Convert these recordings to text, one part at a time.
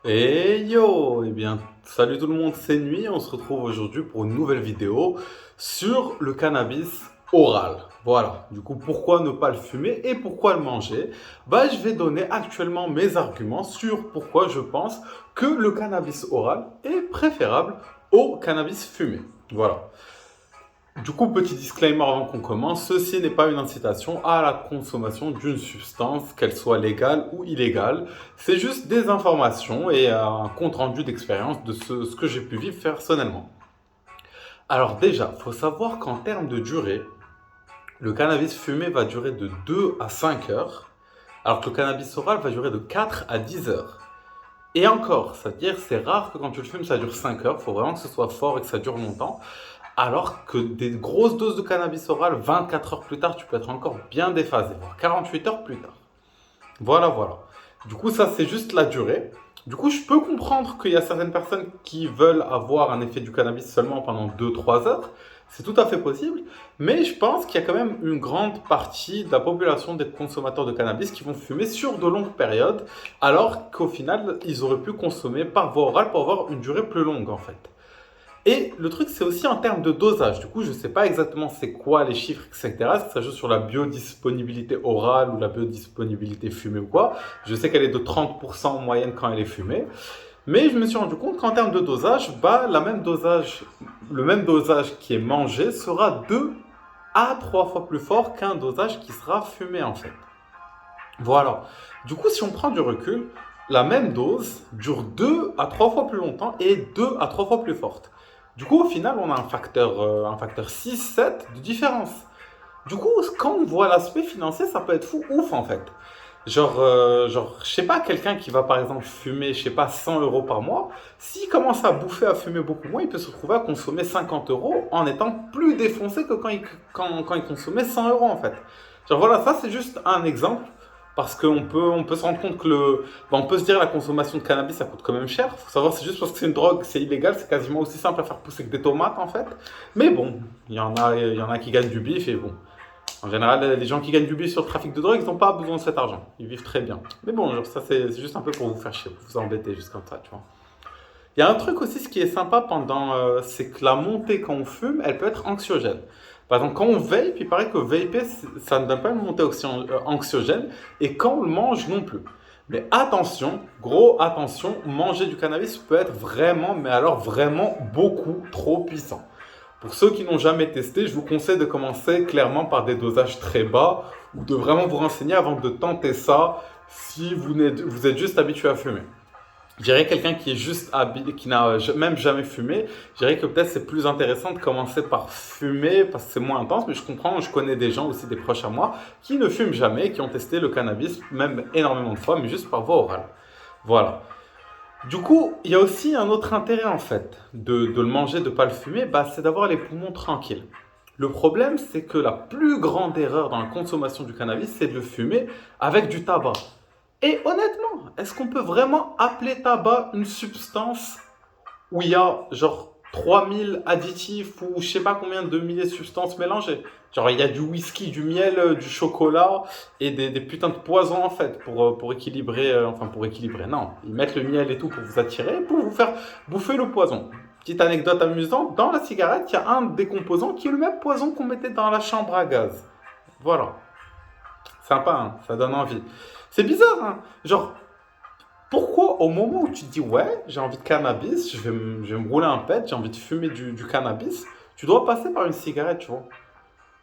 Et yo, eh bien, salut tout le monde, c'est Nuit. On se retrouve aujourd'hui pour une nouvelle vidéo sur le cannabis oral. Voilà, du coup, pourquoi ne pas le fumer et pourquoi le manger? Bah, je vais donner actuellement mes arguments sur pourquoi je pense que le cannabis oral est préférable au cannabis fumé. Voilà. Du coup, petit disclaimer avant qu'on commence, ceci n'est pas une incitation à la consommation d'une substance, qu'elle soit légale ou illégale. C'est juste des informations et un compte-rendu d'expérience de ce que j'ai pu vivre personnellement. Alors déjà, il faut savoir qu'en termes de durée, le cannabis fumé va durer de 2 à 5 heures, alors que le cannabis oral va durer de 4 à 10 heures. Et encore, c'est-à-dire c'est rare que quand tu le fumes, ça dure 5 heures, il faut vraiment que ce soit fort et que ça dure longtemps. Alors que des grosses doses de cannabis oral, 24 heures plus tard, tu peux être encore bien déphasé, voire 48 heures plus tard. Voilà, voilà. Du coup, ça, c'est juste la durée. Du coup, je peux comprendre qu'il y a certaines personnes qui veulent avoir un effet du cannabis seulement pendant 2 3 heures. C'est tout à fait possible. Mais je pense qu'il y a quand même une grande partie de la population des consommateurs de cannabis qui vont fumer sur de longues périodes, alors qu'au final, ils auraient pu consommer par voie orale pour avoir une durée plus longue, en fait. Et le truc, c'est aussi en termes de dosage. Du coup, je ne sais pas exactement c'est quoi les chiffres, etc. Est-ce que ça joue sur la biodisponibilité orale ou la biodisponibilité fumée ou quoi. Je sais qu'elle est de 30% en moyenne quand elle est fumée. Mais je me suis rendu compte qu'en termes de dosage, bah, le même dosage qui est mangé sera 2 à 3 fois plus fort qu'un dosage qui sera fumé en fait. Voilà. Du coup, si on prend du recul, la même dose dure 2 à 3 fois plus longtemps et 2 à 3 fois plus forte. Du coup, au final, on a un facteur 6 7 de différence. Du coup, quand on voit l'aspect financier, ça peut être fou ouf en fait. Je sais pas, quelqu'un qui va par exemple fumer, je sais pas, 100 euros par mois, s'il commence à bouffer, à fumer beaucoup moins, il peut se retrouver à consommer 50 euros en étant plus défoncé que quand il consommait 100 euros en fait. Genre voilà, ça c'est juste un exemple. Parce on peut se rendre compte que on peut se dire la consommation de cannabis ça coûte quand même cher. Faut savoir, c'est juste parce que c'est une drogue, c'est illégal, c'est quasiment aussi simple à faire pousser que des tomates en fait. Mais bon, il y en a qui gagnent du bif et bon, en général, les gens qui gagnent du bif sur le trafic de drogue, ils n'ont pas besoin de cet argent. Ils vivent très bien. Mais bon, genre, ça, c'est juste un peu pour vous faire chier, pour vous embêter, juste comme ça, tu vois. Il y a un truc aussi, ce qui est sympa c'est que la montée quand on fume, elle peut être anxiogène. Par exemple, quand on vape, il paraît que vaper, ça ne donne pas une montée anxiogène, et quand on le mange non plus. Mais attention, gros attention, manger du cannabis peut être vraiment, mais alors vraiment beaucoup trop puissant. Pour ceux qui n'ont jamais testé, je vous conseille de commencer clairement par des dosages très bas ou de vraiment vous renseigner avant de tenter ça si vous êtes juste habitué à fumer. Je dirais quelqu'un qui est qui n'a même jamais fumé, je dirais que peut-être c'est plus intéressant de commencer par fumer parce que c'est moins intense, mais je comprends, je connais des gens aussi, des proches à moi, qui ne fument jamais, qui ont testé le cannabis, même énormément de fois, mais juste par voie orale. Voilà. Du coup, il y a aussi un autre intérêt en fait de le manger, de ne pas le fumer, bah, c'est d'avoir les poumons tranquilles. Le problème, c'est que la plus grande erreur dans la consommation du cannabis, c'est de le fumer avec du tabac. Et honnêtement, est-ce qu'on peut vraiment appeler tabac une substance où il y a genre 3000 additifs ou je sais pas combien de milliers de substances mélangées? Genre il y a du whisky, du miel, du chocolat et des putains de poisons en fait pour équilibrer, enfin pour équilibrer, non. Ils mettent le miel et tout pour vous attirer, pour vous faire bouffer le poison. Petite anecdote amusante, dans la cigarette, il y a un des composants qui est le même poison qu'on mettait dans la chambre à gaz. Voilà. Sympa, hein, ça donne envie. C'est bizarre, hein. Genre, pourquoi au moment où tu te dis ouais, j'ai envie de cannabis, je vais me rouler un pet, j'ai envie de fumer du cannabis, tu dois passer par une cigarette, tu vois.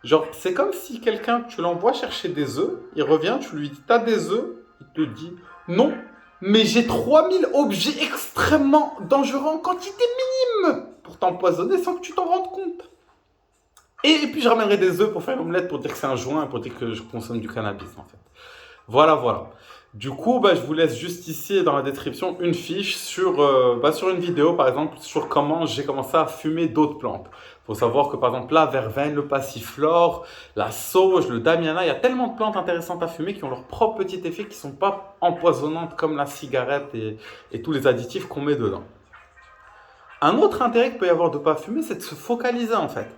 Genre, c'est comme si quelqu'un, tu l'envoies chercher des œufs, il revient, tu lui dis t'as des œufs, il te dit non, mais j'ai 3000 objets extrêmement dangereux en quantité minime pour t'empoisonner sans que tu t'en rendes compte. Et puis je ramènerai des œufs pour faire une omelette pour dire que c'est un joint et pour dire que je consomme du cannabis en fait. Voilà, voilà. Du coup, bah, je vous laisse juste ici dans la description une fiche sur une vidéo, par exemple, sur comment j'ai commencé à fumer d'autres plantes. Il faut savoir que, par exemple, la verveine, le passiflore, la sauge, le damiana, il y a tellement de plantes intéressantes à fumer qui ont leur propre petit effet, qui ne sont pas empoisonnantes comme la cigarette et tous les additifs qu'on met dedans. Un autre intérêt qu'il peut y avoir de ne pas fumer, c'est de se focaliser en fait.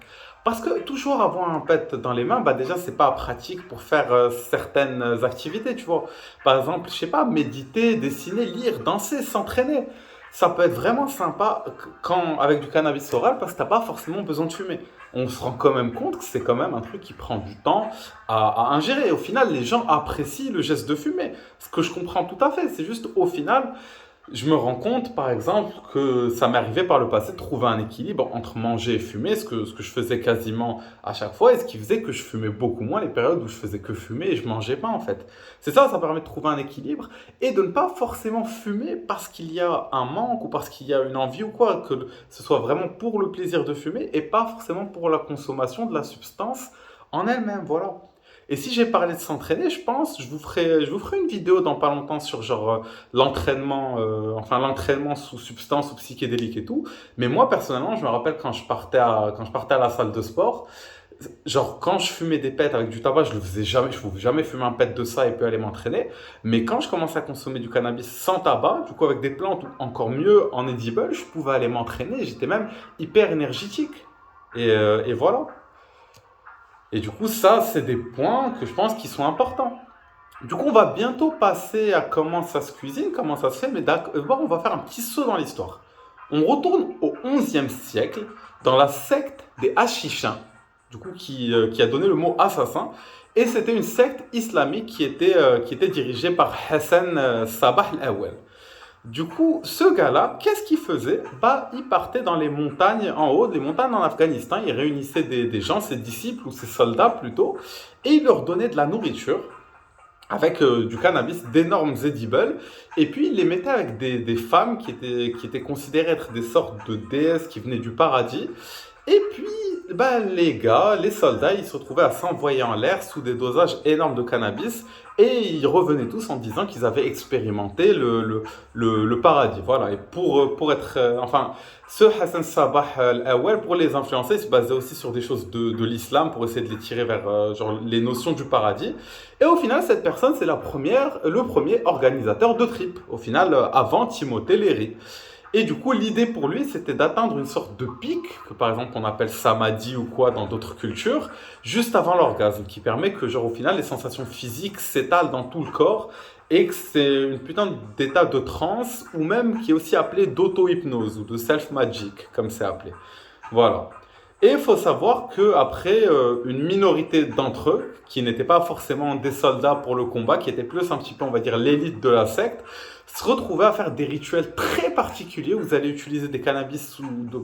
Parce que toujours avoir un pet dans les mains, bah déjà, c'est pas pratique pour faire certaines activités, tu vois. Par exemple, je sais pas, méditer, dessiner, lire, danser, s'entraîner. Ça peut être vraiment sympa quand, avec du cannabis oral parce que t'as pas forcément besoin de fumer. On se rend quand même compte que c'est quand même un truc qui prend du temps à ingérer. Au final, les gens apprécient le geste de fumer. Ce que je comprends tout à fait. C'est juste au final, je me rends compte, par exemple, que ça m'est arrivé par le passé de trouver un équilibre entre manger et fumer, ce que je faisais quasiment à chaque fois, et ce qui faisait que je fumais beaucoup moins les périodes où je faisais que fumer et je mangeais pas, en fait. C'est ça, ça permet de trouver un équilibre et de ne pas forcément fumer parce qu'il y a un manque ou parce qu'il y a une envie ou quoi, que ce soit vraiment pour le plaisir de fumer et pas forcément pour la consommation de la substance en elle-même, voilà. Et si j'ai parlé de s'entraîner, je pense, je vous ferai une vidéo dans pas longtemps sur genre l'entraînement sous substance ou psychédélique et tout. Mais moi personnellement, je me rappelle quand je partais à la salle de sport, genre quand je fumais des pets avec du tabac, je le faisais jamais, je pouvais jamais fumer un pet de ça et puis aller m'entraîner. Mais quand je commençais à consommer du cannabis sans tabac, du coup avec des plantes ou encore mieux en edible, je pouvais aller m'entraîner. J'étais même hyper énergétique. Et voilà. Et du coup, ça, c'est des points que je pense qui sont importants. Du coup, on va bientôt passer à comment ça se cuisine, comment ça se fait, mais d'abord, on va faire un petit saut dans l'histoire. On retourne au XIe siècle, dans la secte des Hachichins, du coup, qui a donné le mot assassin. Et c'était une secte islamique qui était dirigée par Hassan Sabah al-Awwal. Du coup, ce gars-là, qu'est-ce qu'il faisait? Bah, il partait dans les montagnes en haut, des montagnes en Afghanistan. Il réunissait des gens, ses disciples ou ses soldats plutôt, et il leur donnait de la nourriture avec du cannabis, d'énormes edibles, et puis il les mettait avec des femmes qui étaient considérées être des sortes de déesses qui venaient du paradis. Et puis, bah, les gars, les soldats, ils se retrouvaient à s'envoyer en l'air sous des dosages énormes de cannabis et ils revenaient tous en disant qu'ils avaient expérimenté le paradis. Voilà. Et pour être. Enfin, ce Hassan Sabah al-Awwal, pour les influencer, il se basait aussi sur des choses de l'islam pour essayer de les tirer vers genre, les notions du paradis. Et au final, cette personne, c'est le premier organisateur de trip. Au final, avant Timothée Léry. Et du coup, l'idée pour lui, c'était d'atteindre une sorte de pic, que par exemple on appelle samadhi ou quoi dans d'autres cultures, juste avant l'orgasme, qui permet que, genre, au final, les sensations physiques s'étalent dans tout le corps et que c'est une putain d'état de transe, ou même qui est aussi appelé d'auto-hypnose ou de self-magic, comme c'est appelé. Voilà. Et il faut savoir qu'après, une minorité d'entre eux, qui n'étaient pas forcément des soldats pour le combat, qui étaient plus un petit peu, on va dire, l'élite de la secte, se retrouvaient à faire des rituels très particuliers où vous allez utiliser des cannabis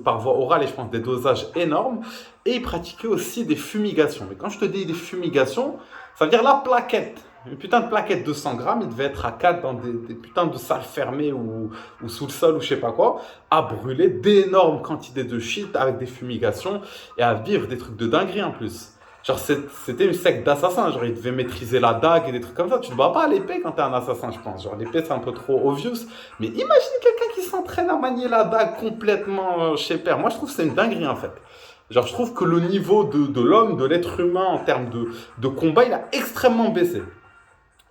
par voie orale et je pense des dosages énormes. Et ils pratiquaient aussi des fumigations. Mais quand je te dis des fumigations, ça veut dire la plaquette. Une putain de plaquette de 100 grammes, il devait être à 4 dans des putains de salles fermées ou sous le sol ou je sais pas quoi, à brûler d'énormes quantités de shit avec des fumigations et à vivre des trucs de dinguerie en plus. Genre, c'était une secte d'assassins. Genre, ils devaient maîtriser la dague et des trucs comme ça. Tu ne bats pas à l'épée quand t'es un assassin, je pense. Genre, l'épée, c'est un peu trop obvious. Mais imagine quelqu'un qui s'entraîne à manier la dague complètement chez père. Moi, je trouve que c'est une dinguerie, en fait. Genre, je trouve que le niveau de l'homme, de l'être humain, en termes de combat, il a extrêmement baissé.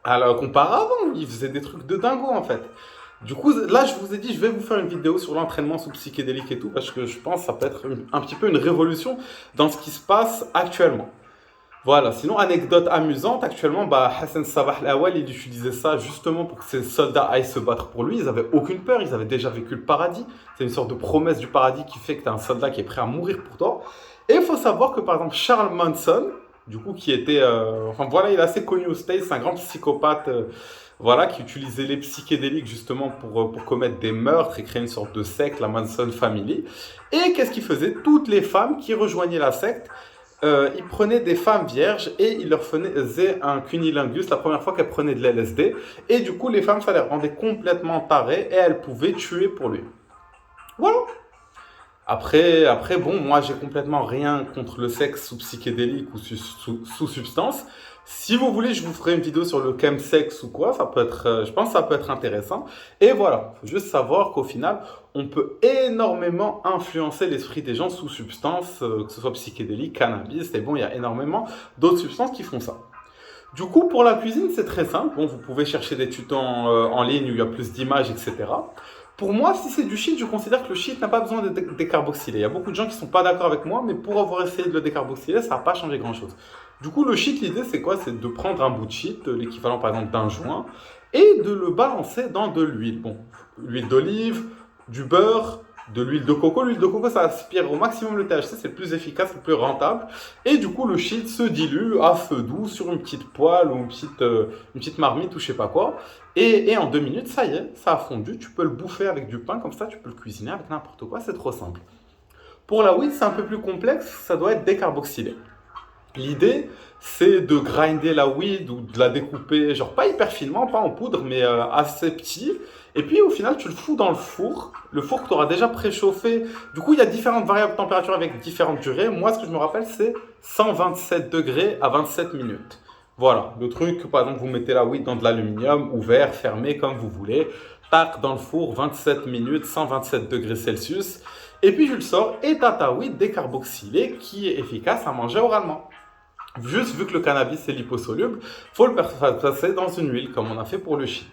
Alors, comparé à avant, il faisait des trucs de dingo, en fait. Du coup, là, je vous ai dit, je vais vous faire une vidéo sur l'entraînement sous psychédélique et tout, parce que je pense que ça peut être un petit peu une révolution dans ce qui se passe actuellement. Voilà, sinon, anecdote amusante, actuellement, bah, Hassan Sabah al-Awwal, il utilisait ça justement pour que ses soldats aillent se battre pour lui. Ils n'avaient aucune peur, ils avaient déjà vécu le paradis. C'est une sorte de promesse du paradis qui fait que tu as un soldat qui est prêt à mourir pour toi. Et il faut savoir que, par exemple, Charles Manson, du coup, qui était... enfin, voilà, il est assez connu aux States, c'est un grand psychopathe, voilà, qui utilisait les psychédéliques justement pour commettre des meurtres et créer une sorte de secte, la Manson Family. Et qu'est-ce qu'il faisait? Toutes les femmes qui rejoignaient la secte, il prenait des femmes vierges et il leur faisait un cunilingus la première fois qu'elles prenaient de l'LSD. Et du coup, les femmes, ça les rendait complètement tarées et elles pouvaient tuer pour lui. Voilà. Après, bon, moi, j'ai complètement rien contre le sexe sous psychédélique ou sous substance. Si vous voulez, je vous ferai une vidéo sur le chemsex ou quoi. Ça peut être, je pense que ça peut être intéressant. Et voilà, faut juste savoir qu'au final, on peut énormément influencer l'esprit des gens sous substance, que ce soit psychédélique, cannabis. Et bon, il y a énormément d'autres substances qui font ça. Du coup, pour la cuisine, c'est très simple. Bon, vous pouvez chercher des tutos en ligne où il y a plus d'images, etc. Pour moi, si c'est du shit, je considère que le shit n'a pas besoin d'être décarboxylé. Il y a beaucoup de gens qui sont pas d'accord avec moi, mais pour avoir essayé de le décarboxyler, ça n'a pas changé grand-chose. Du coup, le shit, l'idée, c'est quoi? C'est de prendre un bout de shit, l'équivalent par exemple d'un joint, et de le balancer dans de l'huile. Bon, l'huile d'olive, du beurre, de l'huile de coco. L'huile de coco, ça aspire au maximum le THC, c'est le plus efficace, le plus rentable. Et du coup, le shit se dilue à feu doux sur une petite poêle ou une petite marmite ou je sais pas quoi. Et en 2 minutes, ça y est, ça a fondu. Tu peux le bouffer avec du pain, comme ça, tu peux le cuisiner avec n'importe quoi, c'est trop simple. Pour la weed, c'est un peu plus complexe, ça doit être décarboxylé. L'idée, c'est de grinder la weed ou de la découper, genre pas hyper finement, pas en poudre, mais assez petit. Et puis au final, tu le fous dans le four que tu auras déjà préchauffé. Du coup, il y a différentes variables de température avec différentes durées. Moi, ce que je me rappelle, c'est 127 degrés à 27 minutes. Voilà, le truc, par exemple, vous mettez la weed dans de l'aluminium, ouvert, fermé, comme vous voulez. Tac, dans le four, 27 minutes, 127 degrés Celsius. Et puis je le sors et t'as ta weed décarboxylée qui est efficace à manger oralement. Juste vu que le cannabis est liposoluble, faut le passer dans une huile comme on a fait pour le shit.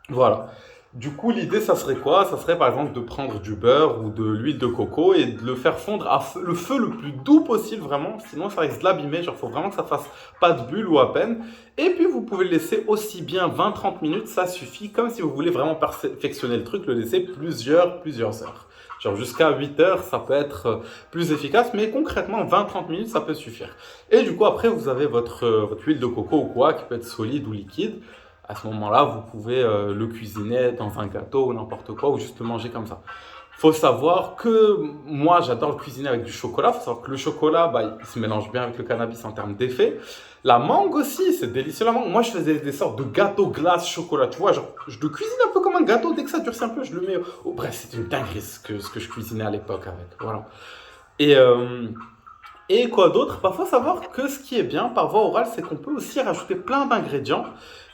Voilà. Du coup, l'idée, ça serait quoi? Ça serait par exemple de prendre du beurre ou de l'huile de coco et de le faire fondre à le feu le plus doux possible, vraiment. Sinon, ça risque de l'abîmer. Genre, faut vraiment que ça fasse pas de bulles ou à peine. Et puis, vous pouvez le laisser aussi bien 20-30 minutes, ça suffit. Comme si vous voulez vraiment perfectionner le truc, le laisser plusieurs heures. Genre, jusqu'à 8 heures, ça peut être plus efficace. Mais concrètement, 20-30 minutes, ça peut suffire. Et du coup, après, vous avez votre huile de coco ou quoi, qui peut être solide ou liquide. À ce moment-là, vous pouvez le cuisiner dans un gâteau ou n'importe quoi, ou juste le manger comme ça. Faut savoir que moi, j'adore le cuisiner avec du chocolat. Faut savoir que le chocolat, bah, il se mélange bien avec le cannabis en termes d'effet. La mangue aussi, c'est délicieux la mangue. Moi, je faisais des sortes de gâteaux glace chocolat. Tu vois, genre, je le cuisine un peu comme un gâteau. Dès que ça durcit un peu, je le mets. Bref, c'était une dinguerie ce que je cuisinais à l'époque avec. Voilà. Et, euh, et quoi d'autre? Bah, faut savoir que ce qui est bien par voie orale, c'est qu'on peut aussi rajouter plein d'ingrédients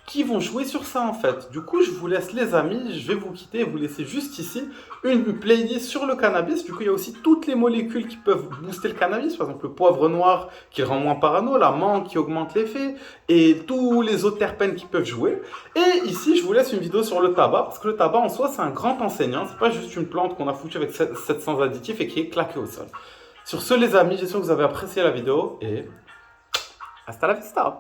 qui vont jouer sur ça en fait. Du coup, je vous laisse les amis, je vais vous quitter et vous laisser juste ici une playlist sur le cannabis. Du coup, il y a aussi toutes les molécules qui peuvent booster le cannabis, par exemple le poivre noir qui le rend moins parano, la menthe qui augmente l'effet et tous les autres terpènes qui peuvent jouer. Et ici, je vous laisse une vidéo sur le tabac parce que le tabac en soi, c'est un grand enseignant. C'est pas juste une plante qu'on a foutue avec 700 additifs et qui est claquée au sol. Sur ce, les amis, j'espère que vous avez apprécié la vidéo et hasta la vista!